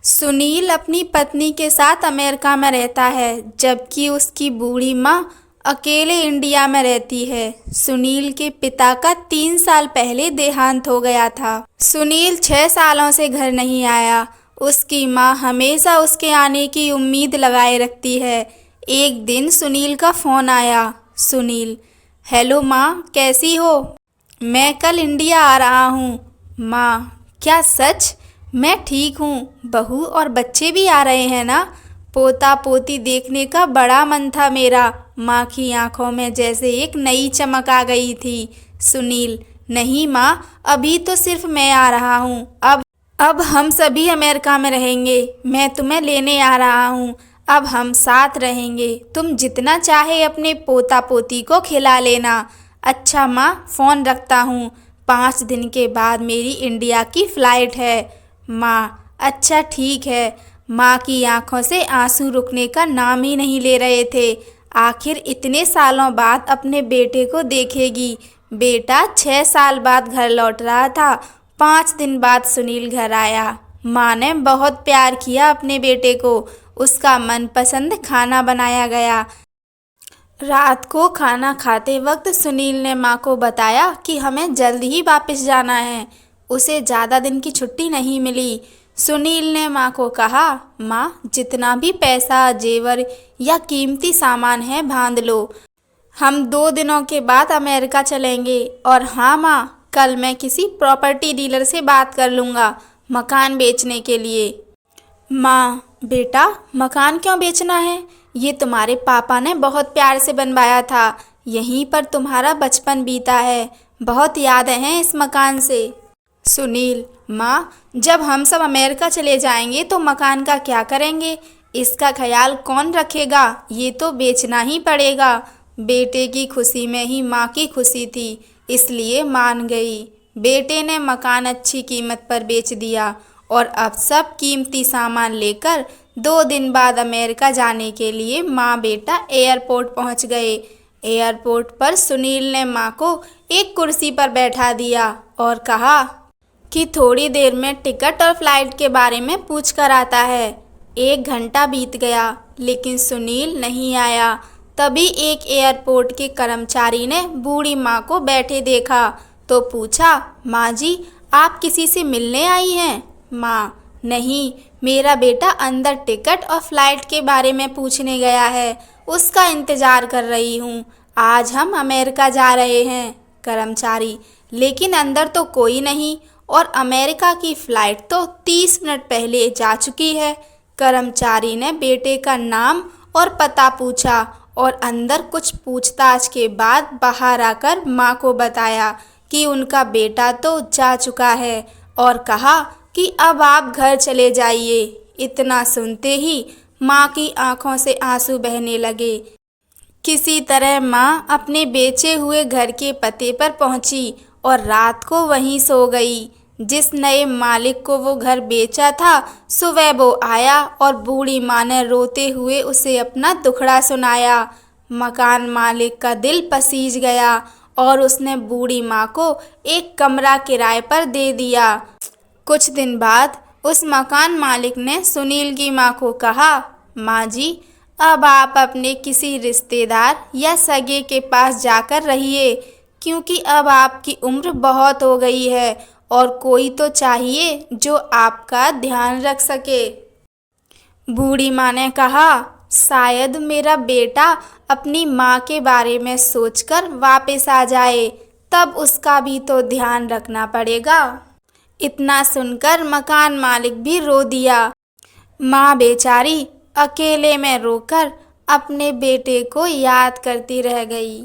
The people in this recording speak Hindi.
सुनील अपनी पत्नी के साथ अमेरिका में रहता है, जबकि उसकी बूढ़ी माँ अकेले इंडिया में रहती है। सुनील के पिता का 3 साल पहले देहांत हो गया था। सुनील 6 सालों से घर नहीं आया। उसकी माँ हमेशा उसके आने की उम्मीद लगाए रखती है। एक दिन सुनील का फ़ोन आया। सुनील: हेलो माँ, कैसी हो? मैं कल इंडिया आ रहा हूँ। माँ: क्या सच? मैं ठीक हूँ। बहू और बच्चे भी आ रहे हैं ना? पोता पोती देखने का बड़ा मन था मेरा। माँ की आंखों में जैसे एक नई चमक आ गई थी। सुनील: नहीं माँ, अभी तो सिर्फ मैं आ रहा हूँ। अब हम सभी अमेरिका में रहेंगे। मैं तुम्हें लेने आ रहा हूँ। अब हम साथ रहेंगे। तुम जितना चाहे अपने पोता पोती को खिला लेना। अच्छा माँ, फ़ोन रखता हूँ। 5 दिन के बाद मेरी इंडिया की फ़्लाइट है। माँ: अच्छा ठीक है। माँ की आंखों से आंसू रुकने का नाम ही नहीं ले रहे थे। आखिर इतने सालों बाद अपने बेटे को देखेगी। बेटा 6 साल बाद घर लौट रहा था। 5 दिन बाद सुनील घर आया। माँ ने बहुत प्यार किया अपने बेटे को। उसका मनपसंद खाना बनाया गया। रात को खाना खाते वक्त सुनील ने माँ को बताया कि हमें जल्द ही वापस जाना है। उसे ज़्यादा दिन की छुट्टी नहीं मिली। सुनील ने माँ को कहा, माँ, जितना भी पैसा, जेवर या कीमती सामान है बांध लो। हम 2 दिनों के बाद अमेरिका चलेंगे। और हाँ माँ, कल मैं किसी प्रॉपर्टी डीलर से बात कर लूँगा मकान बेचने के लिए। माँ: बेटा, मकान क्यों बेचना है? ये तुम्हारे पापा ने बहुत प्यार से बनवाया था। यहीं पर तुम्हारा बचपन बीता है। बहुत यादें हैं इस मकान से। सुनील: माँ, जब हम सब अमेरिका चले जाएंगे तो मकान का क्या करेंगे? इसका ख्याल कौन रखेगा? ये तो बेचना ही पड़ेगा। बेटे की खुशी में ही माँ की खुशी थी, इसलिए मान गई। बेटे ने मकान अच्छी कीमत पर बेच दिया और अब सब कीमती सामान लेकर 2 दिन बाद अमेरिका जाने के लिए माँ बेटा एयरपोर्ट पहुँच गए। एयरपोर्ट पर सुनील ने माँ को एक कुर्सी पर बैठा दिया और कहा कि थोड़ी देर में टिकट और फ्लाइट के बारे में पूछ कर आता है। 1 घंटा बीत गया, लेकिन सुनील नहीं आया। तभी एक एयरपोर्ट के कर्मचारी ने बूढ़ी माँ को बैठे देखा तो पूछा, माँ जी, आप किसी से मिलने आई हैं? माँ: नहीं, मेरा बेटा अंदर टिकट और फ्लाइट के बारे में पूछने गया है। उसका इंतज़ार कर रही हूँ। आज हम अमेरिका जा रहे हैं। कर्मचारी: लेकिन अंदर तो कोई नहीं और अमेरिका की फ़्लाइट तो 30 मिनट पहले जा चुकी है। कर्मचारी ने बेटे का नाम और पता पूछा और अंदर कुछ पूछताछ के बाद बाहर आकर माँ को बताया कि उनका बेटा तो जा चुका है और कहा कि अब आप घर चले जाइए। इतना सुनते ही माँ की आंखों से आंसू बहने लगे। किसी तरह माँ अपने बेचे हुए घर के पते पर पहुँची और रात को वहीं सो गई। जिस नए मालिक को वो घर बेचा था, सुबह वो आया और बूढ़ी माँ ने रोते हुए उसे अपना दुखड़ा सुनाया। मकान मालिक का दिल पसीज गया और उसने बूढ़ी माँ को एक कमरा किराए पर दे दिया। कुछ दिन बाद उस मकान मालिक ने सुनील की माँ को कहा, माँ जी, अब आप अपने किसी रिश्तेदार या सगे के पास जाकर रहिए, क्योंकि अब आपकी उम्र बहुत हो गई है और कोई तो चाहिए जो आपका ध्यान रख सके। बूढ़ी माँ ने कहा, शायद मेरा बेटा अपनी माँ के बारे में सोचकर वापस आ जाए, तब उसका भी तो ध्यान रखना पड़ेगा। इतना सुनकर मकान मालिक भी रो दिया। माँ बेचारी अकेले में रोकर अपने बेटे को याद करती रह गई।